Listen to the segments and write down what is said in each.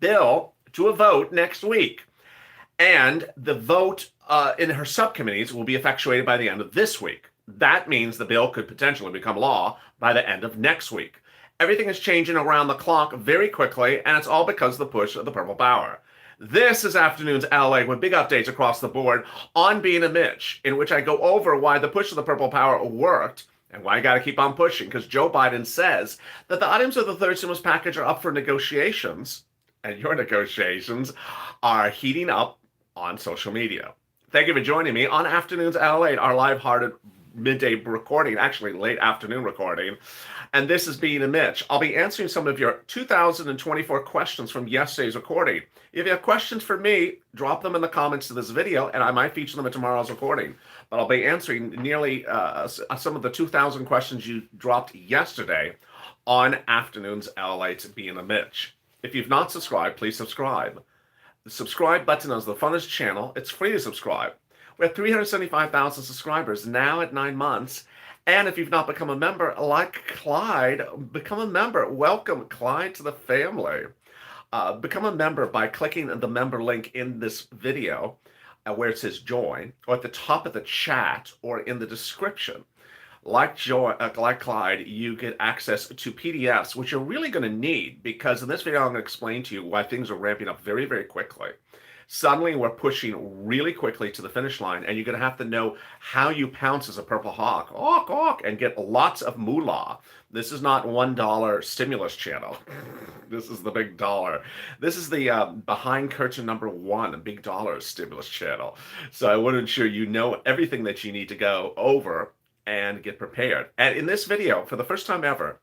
bill to a vote next week. And the vote in her subcommittees will be effectuated by the end of this week. That means the bill could potentially become law by the end of next week. Everything is changing around the clock very quickly, and it's all because of the push of the Purple Power. This is Afternoons LA with big updates across the board on Being a Mitch, in which I go over why the push of the Purple Power worked and why I got to keep on pushing, because Joe Biden says that the items of the third stimulus package are up for negotiations, and your negotiations are heating up on social media. Thank you for joining me on Afternoons LA, our live-hearted midday recording, actually late afternoon recording. And this is Being a Mitch. I'll be answering some of your 2024 questions from yesterday's recording. If you have questions for me, drop them in the comments to this video, and I might feature them in tomorrow's recording. But I'll be answering nearly some of the 2,000 questions you dropped yesterday on Afternoons LA to Being a Mitch. If you've not subscribed, please subscribe. The subscribe button is the funnest channel. It's free to subscribe. We're at 375,000 subscribers now at 9 months. And if you've not become a member, like Clyde, become a member. Welcome, Clyde, to the family. Become a member by clicking the member link in this video where it says join, or at the top of the chat, or in the description. Like Clyde, you get access to PDFs, which you're really going to need, because in this video, I'm going to explain to you why things are ramping up very, very quickly. Suddenly, we're pushing really quickly to the finish line, and you're going to have to know how you pounce as a purple hawk, and get lots of moolah. This is not $1 stimulus channel. This is the big dollar. This is the behind curtain #1 big dollar stimulus channel. So I want to ensure you know everything that you need to go over and get prepared. And in this video, for the first time ever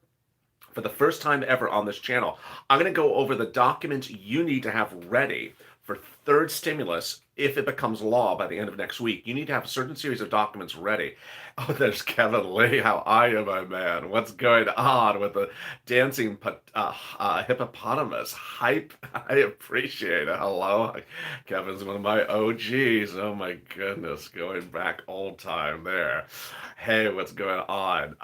on this channel, I'm going to go over the documents you need to have ready for third stimulus if it becomes law by the end of next week. You need to have a certain series of documents ready. Oh, there's Kevin Lee. How are you, my man? What's going on with the dancing hippopotamus hype? I appreciate it. Hello. Kevin's one of my OGs. Oh, my goodness. Going back old time there. Hey, what's going on?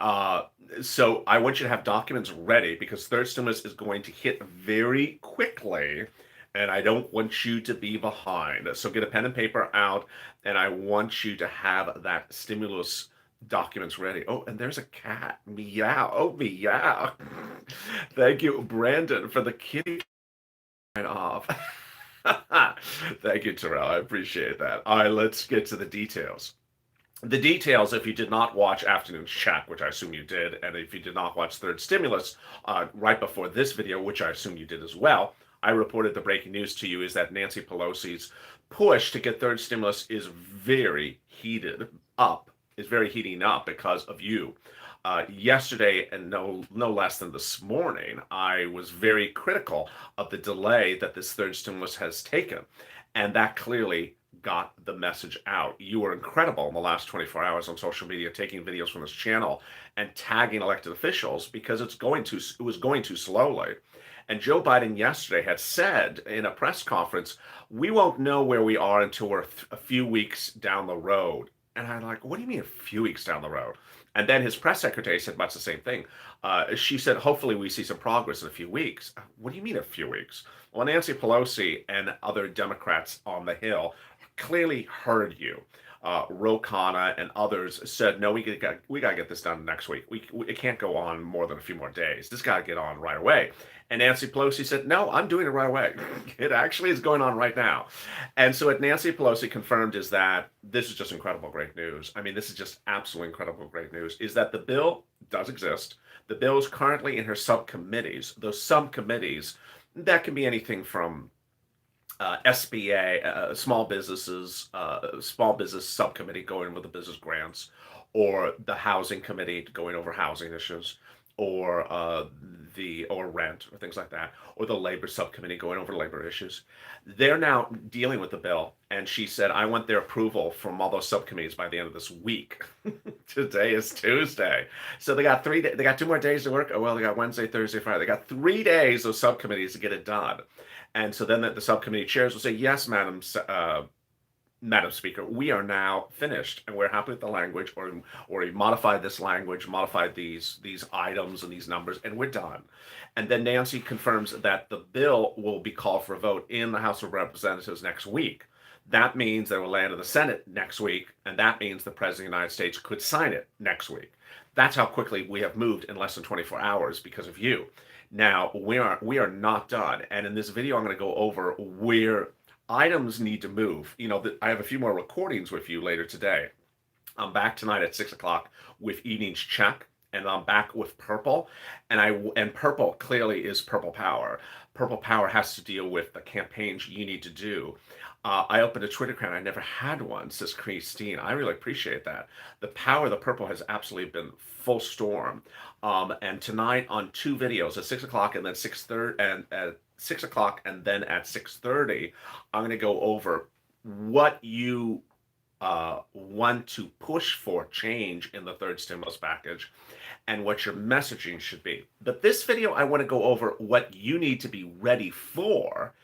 So I want you to have documents ready, because third stimulus is going to hit very quickly, and I don't want you to be behind. So get a pen and paper out, and I want you to have that stimulus documents ready. Oh, and there's a cat. Meow. Oh, meow. Thank you, Brandon, for the kitty off. Thank you, Terrell. I appreciate that. All right, let's get to the details. The details, if you did not watch Afternoon's Chat, which I assume you did, and if you did not watch Third Stimulus right before this video, which I assume you did as well, I reported the breaking news to you is that Nancy Pelosi's push to get third stimulus is very heating up because of you. Yesterday, and no less than this morning, I was very critical of the delay that this third stimulus has taken, and that clearly got the message out. You were incredible in the last 24 hours on social media, taking videos from this channel and tagging elected officials, because it was going too slowly. And Joe Biden yesterday had said in a press conference, we won't know where we are until we're a few weeks down the road. And I'm like, what do you mean a few weeks down the road? And then his press secretary said much the same thing. She said, hopefully we see some progress in a few weeks. What do you mean a few weeks? Well, Nancy Pelosi and other Democrats on the Hill clearly heard you. Ro Khanna and others said, no, we got to get this done next week. It can't go on more than a few more days. This got to get on right away. And Nancy Pelosi said, no, I'm doing it right away. It actually is going on right now. And so what Nancy Pelosi confirmed is that this is just incredible, great news. I mean, this is just absolutely incredible, great news, is that the bill does exist. The bill is currently in her subcommittees. Those subcommittees, that can be anything from SBA, small business subcommittee going over the business grants, or the housing committee going over housing issues, or rent, or things like that, or the labor subcommittee going over labor issues. They're now dealing with the bill, and she said, I want their approval from all those subcommittees by the end of this week. Today is Tuesday. So they got 3 days. They got 2 more days to work. Oh, well, they got Wednesday, Thursday, Friday. They got 3 days of subcommittees to get it done. And so then the subcommittee chairs will say, yes, Madam Madam Speaker, we are now finished, and we're happy with the language, or we modified this language, modified these items and these numbers, and we're done. And then Nancy confirms that the bill will be called for a vote in the House of Representatives next week. That means that it will land in the Senate next week, and that means the President of the United States could sign it next week. That's how quickly we have moved in less than 24 hours because of you. Now, we are not done, and in this video, I'm going to go over where items need to move. I have a few more recordings with you later today. I'm back tonight at 6 o'clock with Evening's Check, and I'm back with Purple, and Purple clearly is Purple Power. Purple Power has to deal with the campaigns you need to do. I opened a Twitter account. I never had one, says Christine. I really appreciate that. The power of the Purple has absolutely been full storm. And tonight on 2 videos at 6 o'clock and then 6:30 and at 6 o'clock and then at 6:30, I'm going to go over what you want to push for change in the third stimulus package and what your messaging should be. But this video, I want to go over what you need to be ready for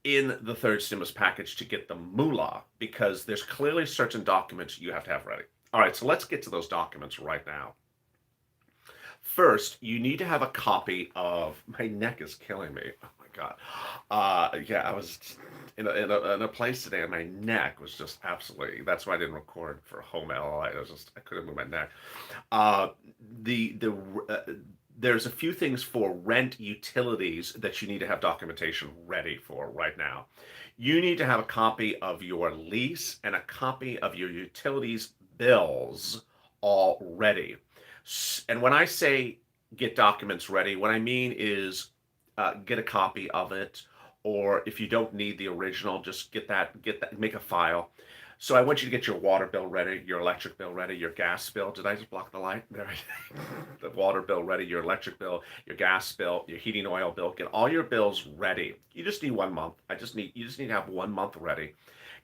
in the third stimulus package to get the moolah, because there's clearly certain documents you have to have ready. All right, so let's get to those documents right now. First, you need to have a copy of, my neck is killing me. Oh my God. Yeah, I was in a place today and my neck was just absolutely, that's why I didn't record for home LI. I couldn't move my neck. There's a few things for rent utilities that you need to have documentation ready for right now. You need to have a copy of your lease and a copy of your utilities bills all ready. And when I say get documents ready, what I mean is get a copy of it, or if you don't need the original, just get that, make a file. So I want you to get your water bill ready, your electric bill ready, your gas bill. Did I just block the light? There. The water bill ready, your electric bill, your gas bill, your heating oil bill. Get all your bills ready. You just need 1 month. You just need to have 1 month ready.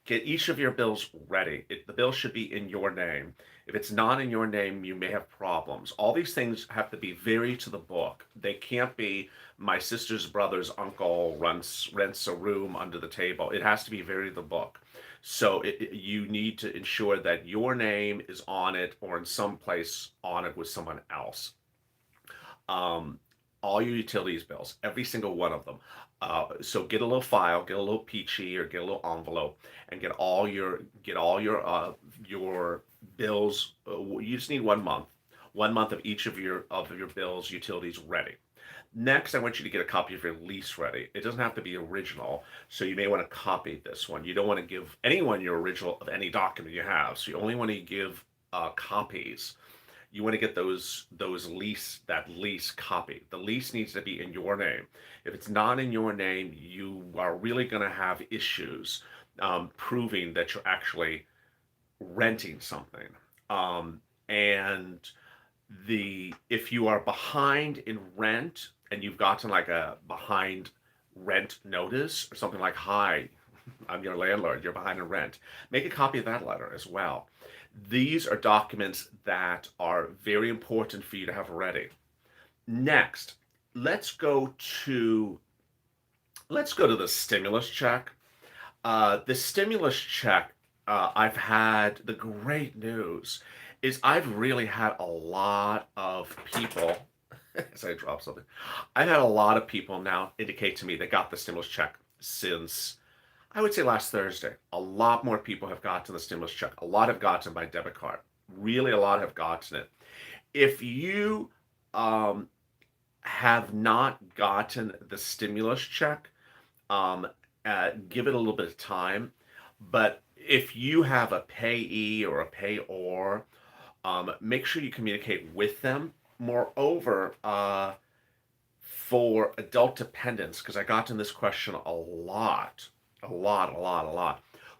Get each of your bills ready. The bill should be in your name. If it's not in your name, you may have problems. All these things have to be very to the book. They can't be my sister's brother's uncle rents a room under the table. It has to be very to the book. So you need to ensure that your name is on it or in some place on it with someone else. All your utilities bills, every single one of them. So get a little file, get a little peachy, or get a little envelope, and get all your bills. You just need 1 month, 1 month of each of your bills, utilities ready. Next, I want you to get a copy of your lease ready. It doesn't have to be original, so you may want to copy this one. You don't want to give anyone your original of any document you have, so you only want to give copies. You want to get that lease copy. The lease needs to be in your name. If it's not in your name, you are really going to have issues proving that you're actually renting something. And if you are behind in rent and you've gotten like a behind rent notice or something like, hi, I'm your landlord, you're behind in rent, make a copy of that letter as well. These are documents that are very important for you to have ready. Next, let's go to the stimulus check. The stimulus check, I've had the great news is I've really had a lot of people, as I drop something, I've had a lot of people now indicate to me they got the stimulus check since, I would say, last Thursday. A lot more people have gotten the stimulus check. A lot have gotten by debit card. Really, a lot have gotten it. If you have not gotten the stimulus check, give it a little bit of time. But if you have a payee or a payor, make sure you communicate with them. Moreover, for adult dependents, because I got to this question a lot.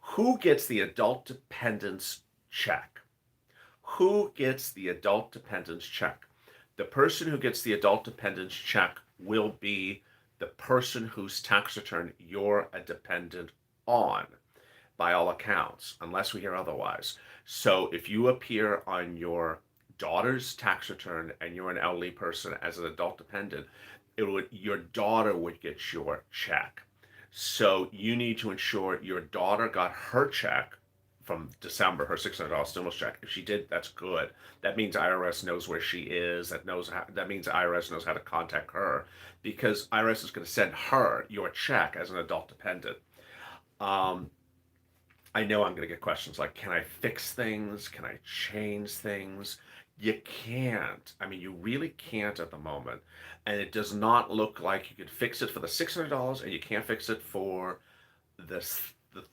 Who gets the adult dependence check? Who gets the adult dependence check? The person who gets the adult dependence check will be the person whose tax return you're a dependent on, by all accounts, unless we hear otherwise. So if you appear on your daughter's tax return and you're an elderly person as an adult dependent, your daughter would get your check. So you need to ensure your daughter got her check from December, her $600 stimulus check. If she did, that's good. That means IRS knows where she is. That means IRS knows how to contact her, because IRS is going to send her your check as an adult dependent. Um, I know I'm going to get questions like, can I fix things? Can I change things? You can't. I mean, you really can't at the moment. And it does not look like you could fix it for the $600, and you can't fix it for the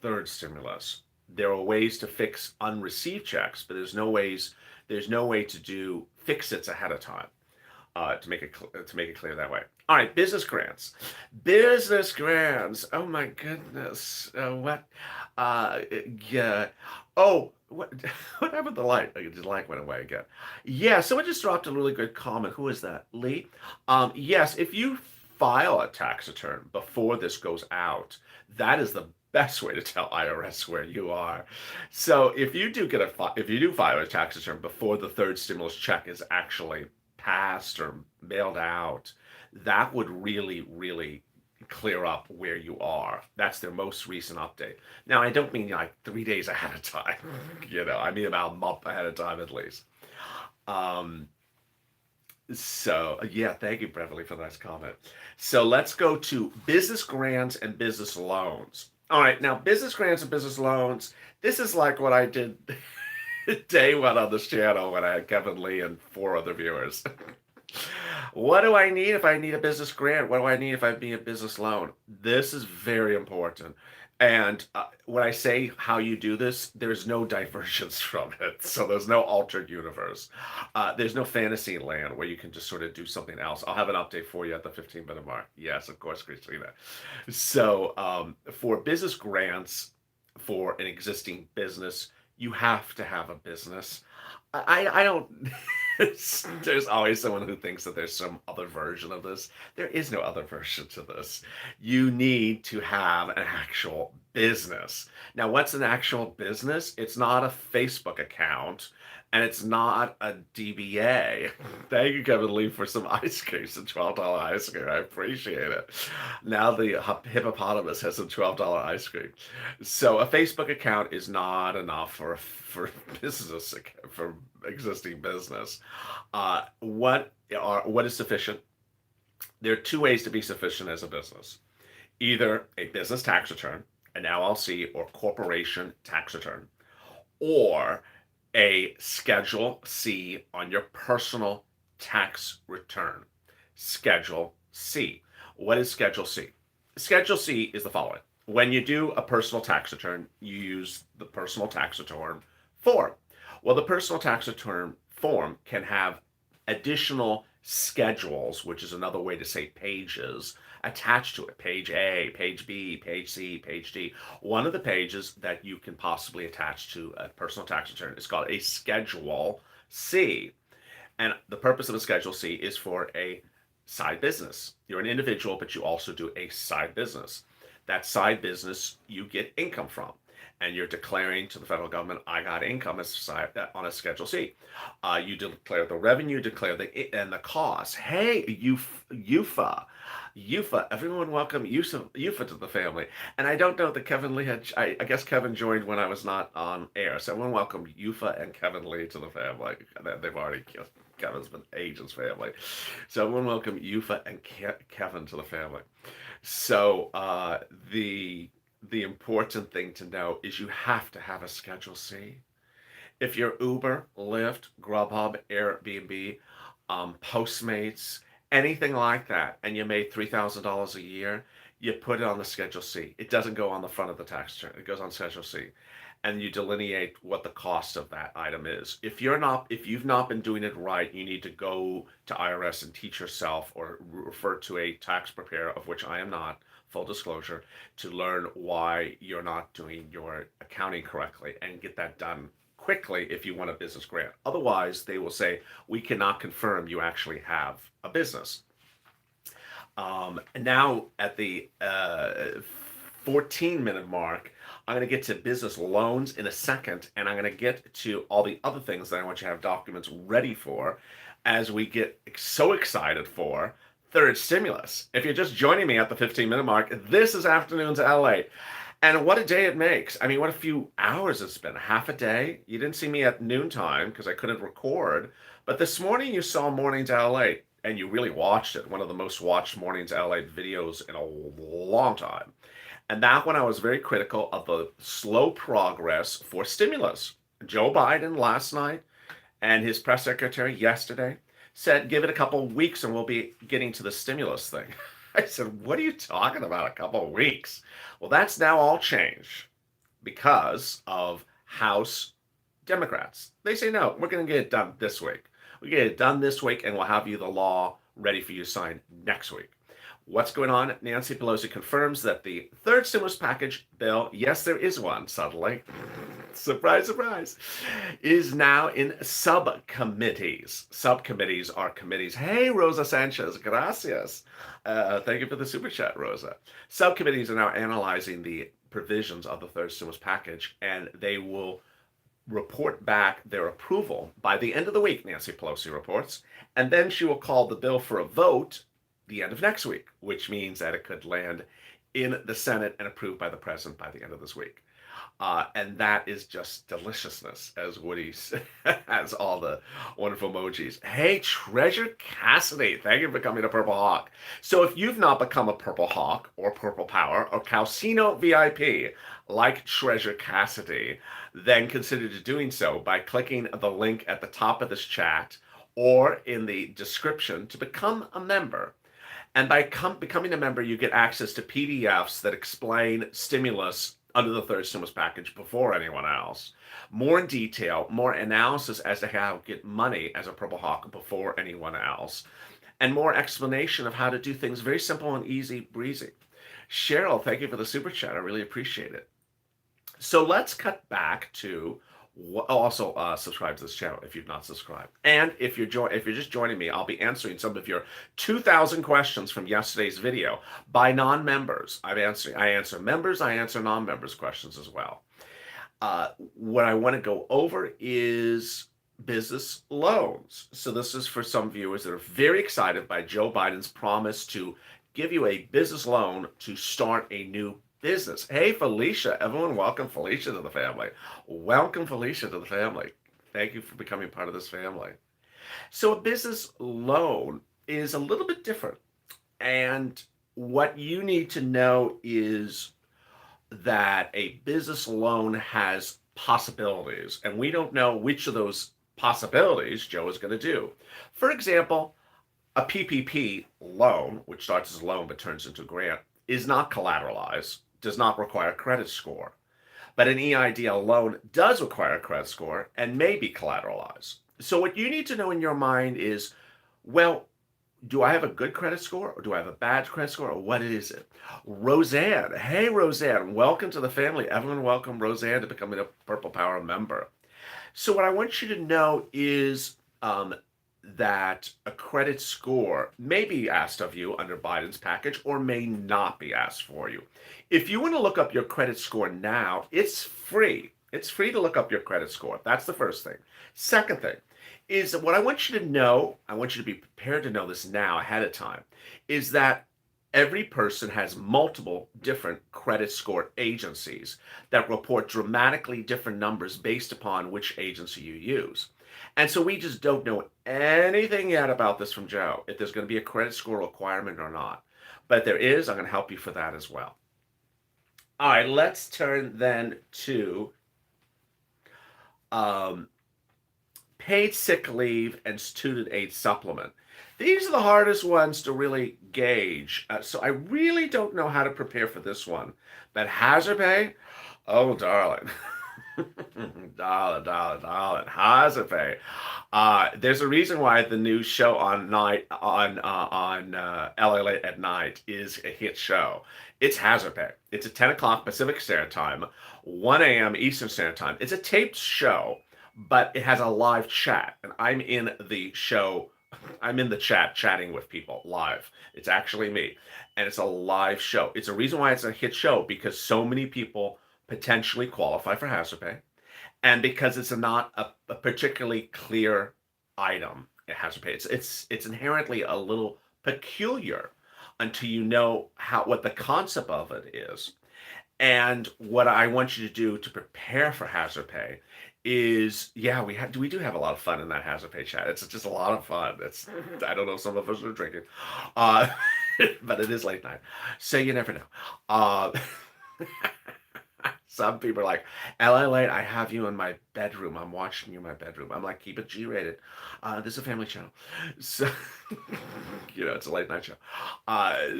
third stimulus. There are ways to fix unreceived checks, but there's no way to do fix its ahead of time, to make it clear that way. All right, business grants. Business grants. Oh my goodness. What? Yeah. Oh, what? What happened to the light? The light went away again. Yeah. Someone just dropped a really good comment. Who is that? Lee. Yes. If you file a tax return before this goes out, that is the best way to tell IRS where you are. So if you do if you do file a tax return before the third stimulus check is actually passed or mailed out, that would really, really clear up where you are. That's their most recent update. Now, I don't mean like 3 days ahead of time, I mean about a month ahead of time at least. Um, so, yeah, thank you, Beverly, for the nice comment. So let's go to business grants and business loans. All right, now business grants and business loans, this is like what I did day one on this channel when I had Kevin Lee and 4 other viewers. What do I need if I need a business grant? What do I need if I need a business loan? This is very important. And when I say how you do this, there's no diversions from it. So there's no altered universe. There's no fantasy land where you can just sort of do something else. I'll have an update for you at the 15-minute mark. Yes, of course, Christina. So for business grants for an existing business, you have to have a business. I don't. There's always someone who thinks that there's some other version of this. There is no other version to this. You need to have an actual business. Now, what's an actual business? It's not a Facebook account, and it's not a DBA. Thank you, Kevin Lee, for some ice cream, some $12 ice cream. I appreciate it. Now the hippopotamus has some $12 ice cream. So a Facebook account is not enough for business, for existing business. What is sufficient? There are 2 ways to be sufficient as a business. Either a business tax return, an LLC or corporation tax return, or a Schedule C on your personal tax return. Schedule C. What is Schedule C? Schedule C is the following. When you do a personal tax return, you use the personal tax return form. Well, the personal tax return form can have additional schedules, which is another way to say pages, attached to it. Page A, page B, page C, page D. One of the pages that you can possibly attach to a personal tax return is called a Schedule C. And the purpose of a Schedule C is for a side business. You're an individual, but you also do a side business. That side business you get income from, and you're declaring to the federal government, I got income on a Schedule C. You declare the revenue, declare the cost. Hey, UFA, everyone welcome UFA to the family. And I don't know that Kevin Lee I guess Kevin joined when I was not on air. So everyone welcome UFA and Kevin Lee to the family. They've already killed. Kevin's been ages family. So everyone welcome UFA and Kevin to the family. So the important thing to know is you have to have a Schedule C. If you're Uber, Lyft, Grubhub, Airbnb, Postmates, anything like that, and you made $3,000 a year, you put it on the Schedule C. It doesn't go on the front of the tax return. It goes on Schedule C. And you delineate what the cost of that item is. If you've not been doing it right, you need to go to IRS and teach yourself, or refer to a tax preparer, of which I am not, full disclosure, to learn why you're not doing your accounting correctly, and get that done quickly if you want a business grant. Otherwise, they will say, we cannot confirm you actually have a business. Now at the 14-minute mark, I'm going to get to business loans in a second, and I'm going to get to all the other things that I want you to have documents ready for as we get so excited for third stimulus. If you're just joining me at the 15-minute mark, this is Afternoons LA. And what a day it makes. I mean, what a few hours it's been. Half a day. You didn't see me at noontime because I couldn't record. But this morning you saw Mornings LA and you really watched it. One of the most watched Mornings LA videos in a long time. And that one I was very critical of the slow progress for stimulus. Joe Biden last night and his press secretary yesterday said, give it a couple of weeks and we'll be getting to the stimulus thing. I said, what are you talking about, a couple of weeks? Well, that's now all changed because of House Democrats. They say, no, we're going to get it done this week. We get it done this week and we'll have you the law ready for you to sign next week. What's going on? Nancy Pelosi confirms that the third stimulus package bill, yes, there is one, subtly, surprise, surprise, is now in subcommittees. Subcommittees are committees. Hey, Rosa Sanchez, gracias. Thank you for the super chat, Rosa. Subcommittees are now analyzing the provisions of the third stimulus package, and they will report back their approval by the end of the week, Nancy Pelosi reports, and then she will call the bill for a vote the end of next week, which means that it could land in the Senate and approved by the president by the end of this week. And that is just deliciousness, as Woody has all the wonderful emojis. Hey, Treasure Cassidy, thank you for becoming a Purple Hawk. So if you've not become a Purple Hawk or Purple Power or Calcino VIP like Treasure Cassidy, then consider doing so by clicking the link at the top of this chat or in the description to become a member. And by becoming a member, you get access to PDFs that explain stimulus under the third stimulus package before anyone else. More in detail, more analysis as to how to get money as a Purple Hawk before anyone else. And more explanation of how to do things very simple and easy breezy. Cheryl, thank you for the super chat. I really appreciate it. So let's cut back to also subscribe to this channel if you've not subscribed. And if you're just joining me, I'll be answering some of your 2,000 questions from yesterday's video by non-members. I answer members, I answer non-members questions as well. What I want to go over is business loans. So this is for some viewers that are very excited by Joe Biden's promise to give you a business loan to start a new business. Hey, Felicia. Everyone, welcome Felicia to the family. Welcome Felicia to the family. Thank you for becoming part of this family. So a business loan is a little bit different. And what you need to know is that a business loan has possibilities. And we don't know which of those possibilities Joe is going to do. For example, a PPP loan, which starts as a loan but turns into a grant, is not collateralized, does not require a credit score. But an EIDL loan does require a credit score and may be collateralized. So what you need to know in your mind is, well, do I have a good credit score or do I have a bad credit score or what is it? Roseanne, hey Roseanne, welcome to the family. Everyone welcome Roseanne to becoming a Purple Power member. So what I want you to know is that a credit score may be asked of you under Biden's package or may not be asked for you. If you want to look up your credit score now, it's free. It's free to look up your credit score. That's the first thing. Second thing is what I want you to know, I want you to be prepared to know this now ahead of time, is that every person has multiple different credit score agencies that report dramatically different numbers based upon which agency you use. And so we just don't know anything yet about this from Joe, if there's going to be a credit score requirement or not. But if there is, I'm going to help you for that as well. All right, let's turn then to paid sick leave and student aid supplement. These are the hardest ones to really gauge. So I really don't know how to prepare for this one. But hazard pay, oh, darling. darling, hazard pay. There's a reason why the new show on LA Late at Night is a hit show. It's hazard pay. It's at 10 o'clock Pacific Standard Time, 1 a.m. Eastern Standard Time. It's a taped show, but it has a live chat, and I'm in the show. I'm in the chat chatting with people live. It's actually me, and it's a live show. It's a reason why it's a hit show, because so many people potentially qualify for hazard pay, and because it's not a particularly clear item. Hazard pay. It's inherently a little peculiar until you know what the concept of it is. And what I want you to do to prepare for hazard pay is, yeah, we do have a lot of fun in that hazard pay chat. It's just a lot of fun. It's I don't know, some of us are drinking, uh, but it is late night, so you never know. Uh, some people are like, "LA Late, I have you in my bedroom. I'm watching you in my bedroom." I'm like, "Keep it G-rated. This is a family channel." So, it's a late night show.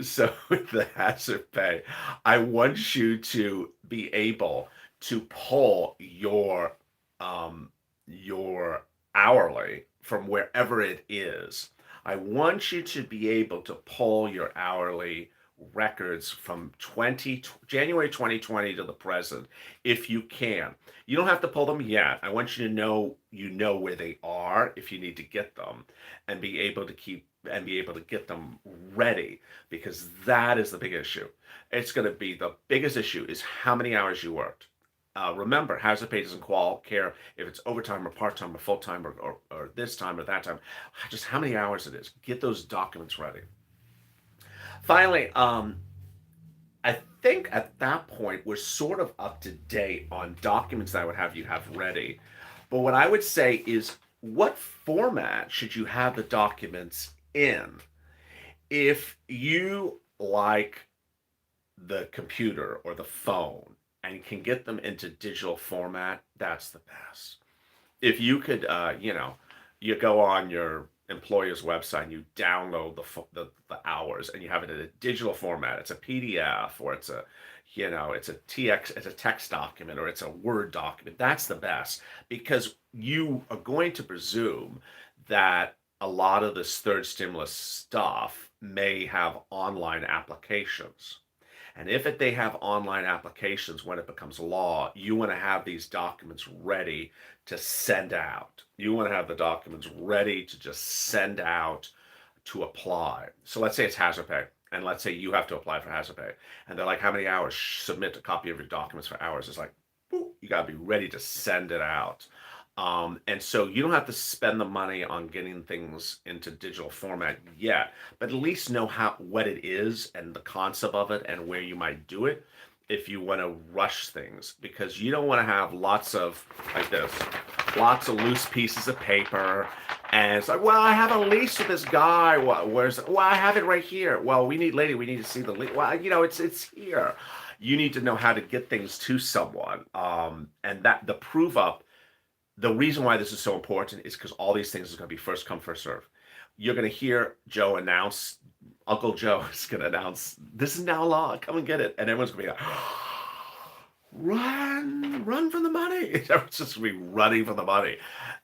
So with the hazard pay, I want you to be able to pull your hourly from wherever it is. I want you to be able to pull your hourly records from January 2020 to the present, if you can. You don't have to pull them yet. I want you to know where they are if you need to get them, and be able to get them ready, because that is the big issue. It's going to be the biggest issue is how many hours you worked. Remember, hazard pay doesn't care if it's overtime or part-time or full-time or this time or that time, just how many hours it is. Get those documents ready. Finally, I think at that point we're sort of up to date on documents that I would have you have ready. But what I would say is, what format should you have the documents in? If you like the computer or the phone and can get them into digital format, that's the best. If you could, you go on your employer's website and you download the hours and you have it in a digital format. It's a PDF, or it's a text document, or it's a Word document. That's the best, because you are going to presume that a lot of this third stimulus stuff may have online applications. And if they have online applications, when it becomes law, you want to have these documents ready to send out. You want to have the documents ready to just send out to apply. So let's say it's hazard pay, and let's say you have to apply for hazard pay. And they're like, how many hours? Submit a copy of your documents for hours. It's like, boop, you got to be ready to send it out. And so you don't have to spend the money on getting things into digital format yet, but at least know what it is and the concept of it and where you might do it if you want to rush things, because you don't want to have lots of loose pieces of paper. And it's like, well, I have a lease with this guy. Well, I have it right here. Well, we need to see the lease. Well, it's here. You need to know how to get things to someone. And that the prove up. The reason why this is so important is because all these things is going to be first come, first serve. You're going to hear Uncle Joe is going to announce, this is now law, come and get it. And everyone's going to be like, run for the money. Everyone's just going to be running for the money.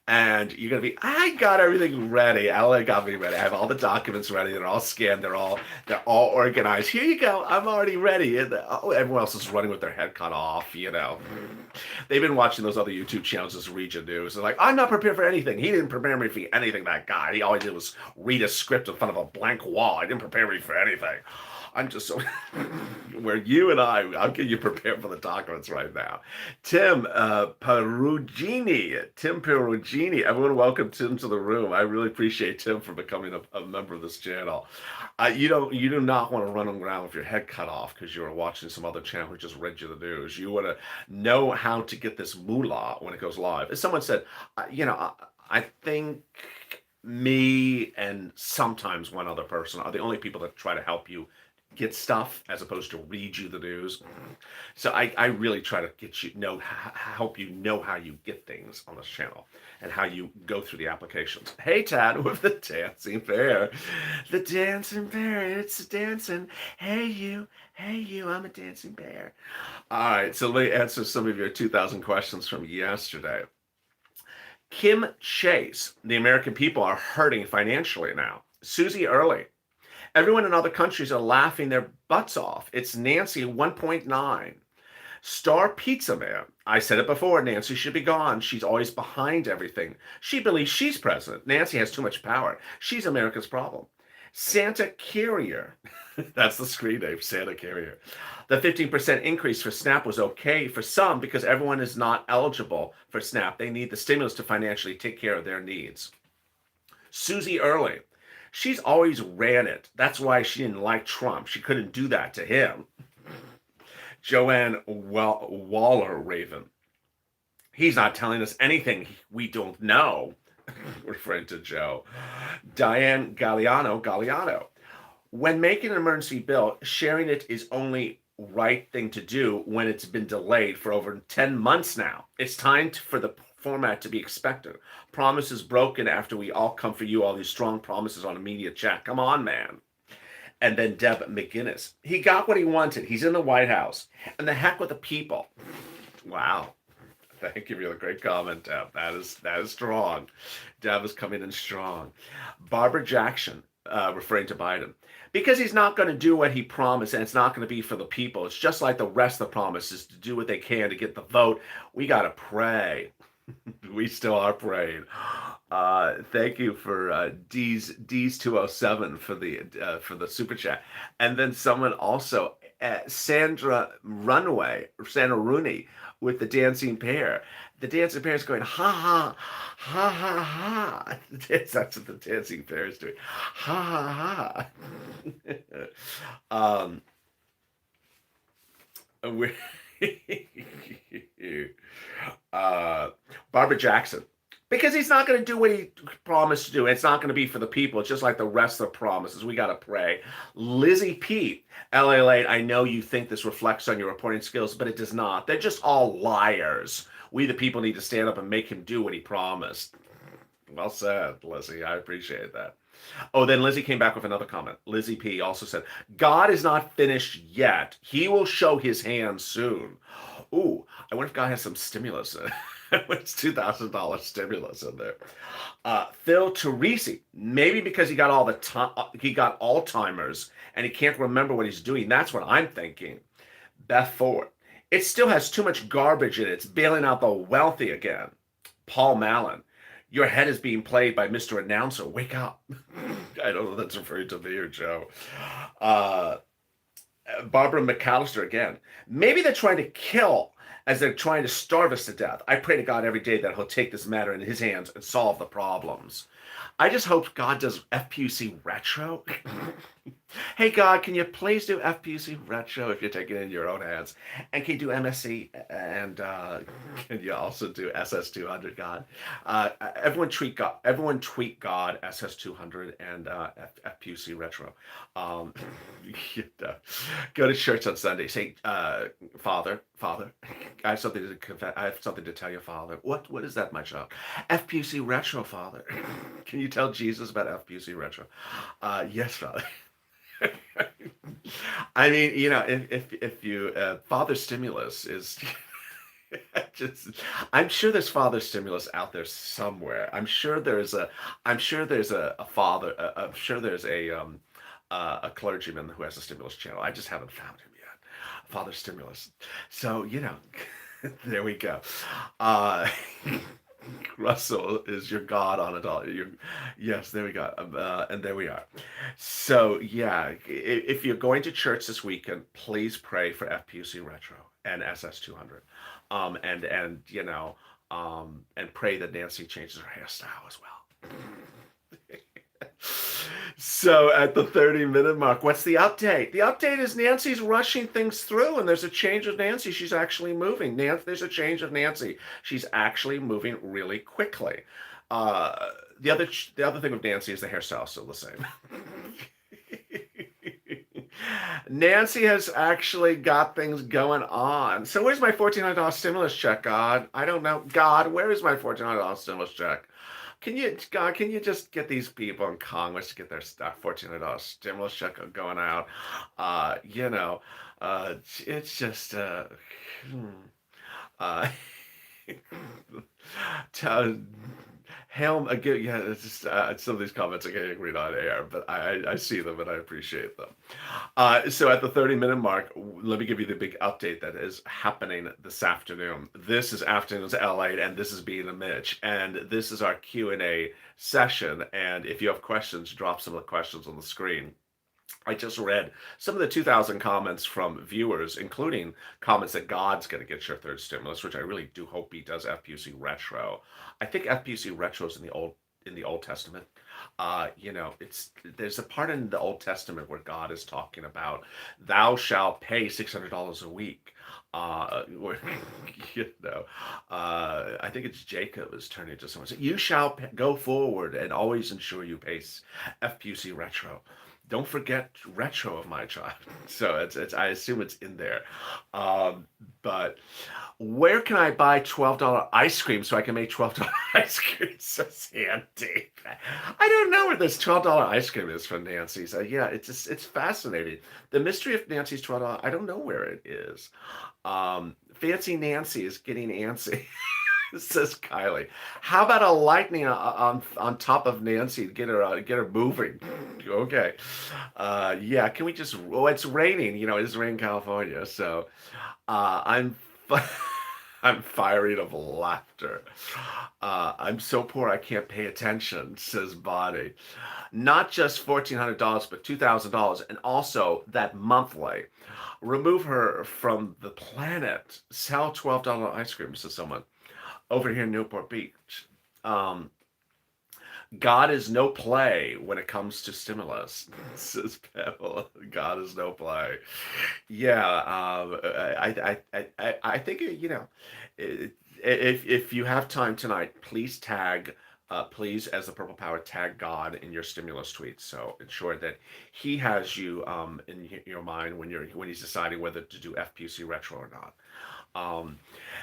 And you're going to be, I got everything ready. Ella got me ready. I have all the documents ready. They're all scanned. They're all organized. Here you go. I'm already ready. And everyone else is running with their head cut off, They've been watching those other YouTube channels, this Region News. They're like, I'm not prepared for anything. He didn't prepare me for anything, that guy. All he did was read a script in front of a blank wall. I didn't prepare me for anything. I'm just so where you and I'll get you prepared for the documents right now. Tim Perugini, everyone welcome Tim to the room. I really appreciate Tim for becoming a member of this channel. You do not want to run around with your head cut off because you're watching some other channel who just read you the news. You want to know how to get this moolah when it goes live. As someone said, I think me and sometimes one other person are the only people that try to help you get stuff as opposed to read you the news. So I really try to help you know how you get things on this channel and how you go through the applications. Hey, Tad, with the dancing bear. The dancing bear, it's dancing. Hey, you, I'm a dancing bear. All right, so let me answer some of your 2,000 questions from yesterday. Kim Chase, the American people are hurting financially now. Susie Early, everyone in other countries are laughing their butts off. It's Nancy 1.9. Star Pizza Man. I said it before, Nancy should be gone. She's always behind everything. She believes she's president. Nancy has too much power. She's America's problem. Santa Carrier. That's the screen name, Santa Carrier. The 15% increase for SNAP was okay for some because everyone is not eligible for SNAP. They need the stimulus to financially take care of their needs. Susie Early. She's always ran it. That's why she didn't like Trump. She couldn't do that to him. Joanne Waller Raven. He's not telling us anything we don't know. Referring to Joe. Diane Galliano. When making an emergency bill, sharing it is only right thing to do when it's been delayed for over 10 months now. It's time for the format to be expected. Promises broken after we all come for you, all these strong promises on immediate check. Come on, man. And then Deb McGinnis. He got what he wanted. He's in the White House. And the heck with the people. Wow. Thank you for the great comment, Deb. That is strong. Deb is coming in strong. Barbara Jackson, referring to Biden. Because he's not going to do what he promised, and it's not going to be for the people. It's just like the rest of the promises to do what they can to get the vote. We got to pray. We still are praying. Thank you for D's 207 for the super chat, and then someone also Sandra Rooney with the dancing pair. The dancing pair is going ha ha ha ha ha. That's what the dancing pair is doing. Ha ha ha. We're Barbara Jackson. Because he's not going to do what he promised to do. It's not going to be for the people. It's just like the rest of the promises. We got to pray. Lizzie Pete, LA Late, I know you think this reflects on your reporting skills, but it does not. They're just all liars. We, the people, need to stand up and make him do what he promised. Well said, Lizzie. I appreciate that. Oh, then Lizzie came back with another comment. Lizzie P also said, God is not finished yet. He will show his hand soon. Ooh, I wonder if God has some stimulus. It's $2,000 stimulus in there. Phil Teresi, maybe because he got Alzheimer's and he can't remember what he's doing. That's what I'm thinking. Beth Ford, it still has too much garbage in it. It's bailing out the wealthy again. Paul Mallon, your head is being played by Mr. Announcer. Wake up. I don't know if that's referring to me or Joe. Barbara McAllister again. Maybe they're trying to kill as they're trying to starve us to death. I pray to God every day that he'll take this matter in his hands and solve the problems. I just hope God does FPUC retro. Hey, God, can you please do FPUC retro if you're taking it in your own hands? And can you do MSC? And can you also do SS200, God? Everyone tweet God SS200 and FPUC retro. Go to church on Sunday. Say, Father, I have something to confess. I have something to tell you, Father. What is that, my child? FPUC retro, Father. Can you tell Jesus about FPUC retro? Yes, Father. I mean, if you father stimulus is I'm sure there's father stimulus out there somewhere. I'm sure there's a father. I'm sure there's a clergyman who has a stimulus channel. I just haven't found him yet. Father stimulus. So there we go. Russell is your God on a dollar. Yes, there we go. And there we are. So yeah, if you're going to church this weekend, please pray for FPUC Retro and SS200, and pray that Nancy changes her hairstyle as well. So at the 30-minute mark, what's the update? The update is Nancy's rushing things through, and there's a change of Nancy. She's actually moving. There's a change of Nancy. She's actually moving really quickly. The other thing with Nancy is the hairstyle is still the same. Nancy has actually got things going on. So where's my $1,400 stimulus check, God? I don't know. God, where is my $1,400 stimulus check? Can you just get these people in Congress to get their $1,400 stimulus check going out? It's just Helm again. Yeah, it's just some of these comments I can't read on air, but I see them and I appreciate them. So at the 30-minute mark, let me give you the big update that is happening this afternoon. This is afternoon's LA, and this is being a Mitch, and this is our Q&A session. And if you have questions, drop some of the questions on the screen. I just read some of the 2,000 comments from viewers, including comments that God's going to get your third stimulus, which I really do hope he does FPUC retro. I think FPUC retro is in the Old Testament. There's a part in the Old Testament where God is talking about, "Thou shalt pay $600 a week." Where, I think it's Jacob is turning to someone, saying, "You shall go forward and always ensure you pay FPUC retro. Don't forget retro of my child." So it's I assume it's in there. Um, but where can I buy $12 ice cream so I can make $12 ice cream? Says Andy. I don't know where this $12 ice cream is from Nancy's. Yeah, it's fascinating. The mystery of Nancy's $12. I don't know where it is. Fancy Nancy is getting antsy. Says Kylie. How about a lightning on top of Nancy to get her moving? Okay. Yeah. Can we just? Oh, it's raining. It's raining in California, so I'm I'm firing of laughter. I'm so poor I can't pay attention. Says Bonnie. Not just $1,400, but $2,000, and also that monthly. Remove her from the planet. Sell $12 ice cream, says someone over here in Newport Beach. Um, God is no play when it comes to stimulus, says Pamela. God is no play. Yeah, I think if you have time tonight, please please, as the Purple Power, tag God in your stimulus tweets. So ensure that He has you in your mind when He's deciding whether to do FPUC retro or not.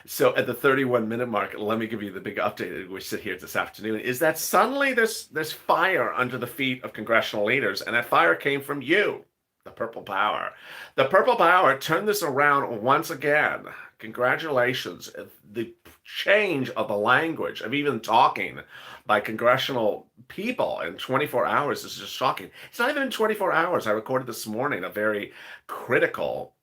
So at the 31-minute mark, let me give you the big update as we sit here this afternoon, is that suddenly there's fire under the feet of congressional leaders, and that fire came from you, the Purple Power. The Purple Power turned this around once again. Congratulations. The change of the language of even talking by congressional people in 24 hours is just shocking. It's not even 24 hours. I recorded this morning a very critical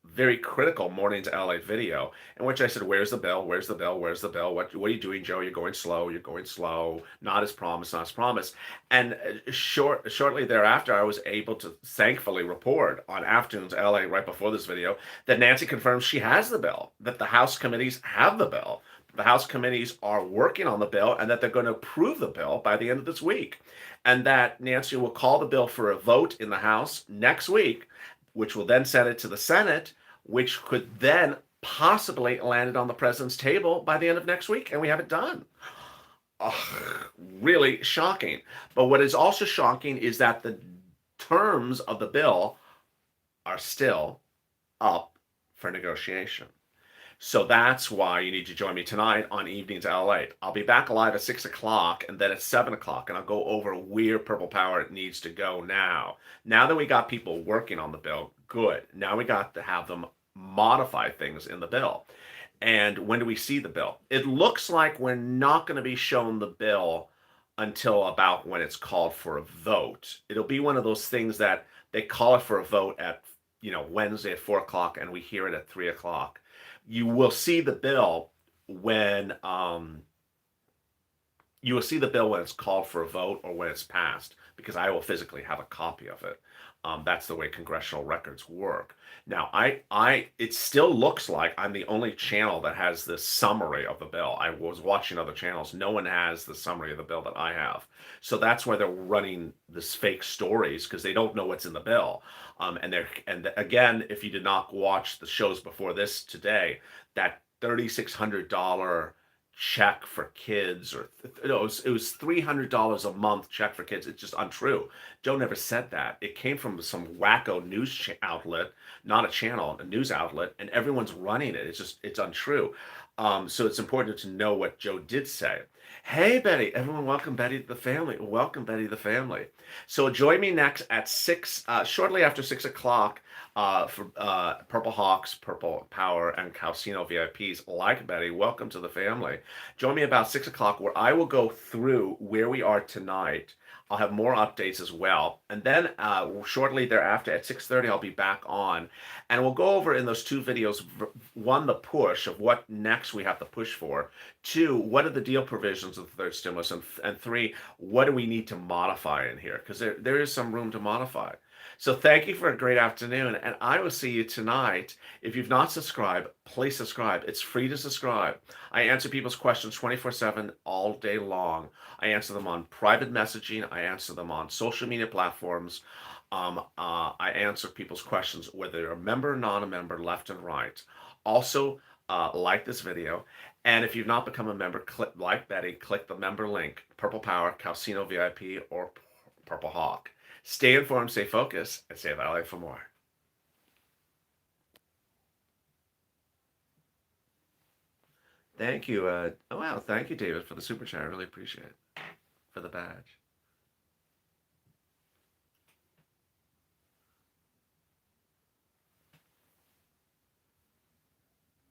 Mornings LATE video in which I said, "Where's the bill? Where's the bill? Where's the bill? What are you doing, Joe? You're going slow. You're going slow. Not as promised. Not as promised." And shortly thereafter, I was able to thankfully report on Afternoons LA right before this video that Nancy confirms she has the bill, that the House committees have the bill. The House committees are working on the bill, and that they're going to approve the bill by the end of this week. And that Nancy will call the bill for a vote in the House next week, which will then send it to the Senate, which could then possibly land it on the president's table by the end of next week, and we have it done. Really shocking. But what is also shocking is that the terms of the bill are still up for negotiation. So that's why you need to join me tonight on Evenings LATE. I'll be back live at 6 o'clock and then at 7 o'clock, and I'll go over where Purple Power needs to go now. Now that we got people working on the bill, good. Now we got to have them modify things in the bill. And when do we see the bill? It looks like we're not going to be shown the bill until about when it's called for a vote. It'll be one of those things that they call it for a vote at Wednesday at 4 o'clock, and we hear it at 3 o'clock. You will see the bill when it's called for a vote or when it's passed, because I will physically have a copy of it. That's the way congressional records work. Now, it still looks like I'm the only channel that has this summary of the bill. I was watching other channels. No one has the summary of the bill that I have. So that's why they're running this fake stories, because they don't know what's in the bill. And again, if you did not watch the shows before this today, that $3,600 check for kids, or it was $300 a month check for kids. It's just untrue. Joe never said that. It came from some wacko news outlet, not a channel, a news outlet, and everyone's running it. It's untrue. So it's important to know what Joe did say. Hey, Betty. Everyone, welcome Betty to the family. Welcome Betty to the family. So join me next at 6, shortly after 6 o'clock, for Purple Hawks, Purple Power, and Calcino VIPs like Betty. Welcome to the family. Join me about 6 o'clock, where I will go through where we are tonight. I'll have more updates as well. And then shortly thereafter at 6:30, I'll be back on. And we'll go over in those two videos, one, the push of what next we have to push for. Two, what are the deal provisions of the third stimulus? And three, what do we need to modify in here? Because there is some room to modify. So thank you for a great afternoon, and I will see you tonight. If you've not subscribed, please subscribe. It's free to subscribe. I answer people's questions 24/7 all day long. I answer them on private messaging. I answer them on social media platforms. I answer people's questions whether they're a member or not a member, left and right. Also, like this video. And if you've not become a member, click like Betty, click the member link, Purple Power, Calcino VIP, or Purple Hawk. Stay informed, stay focused, and stay valid for more. Thank you. Oh, wow. Thank you, David, for the super chat. I really appreciate it. For the badge.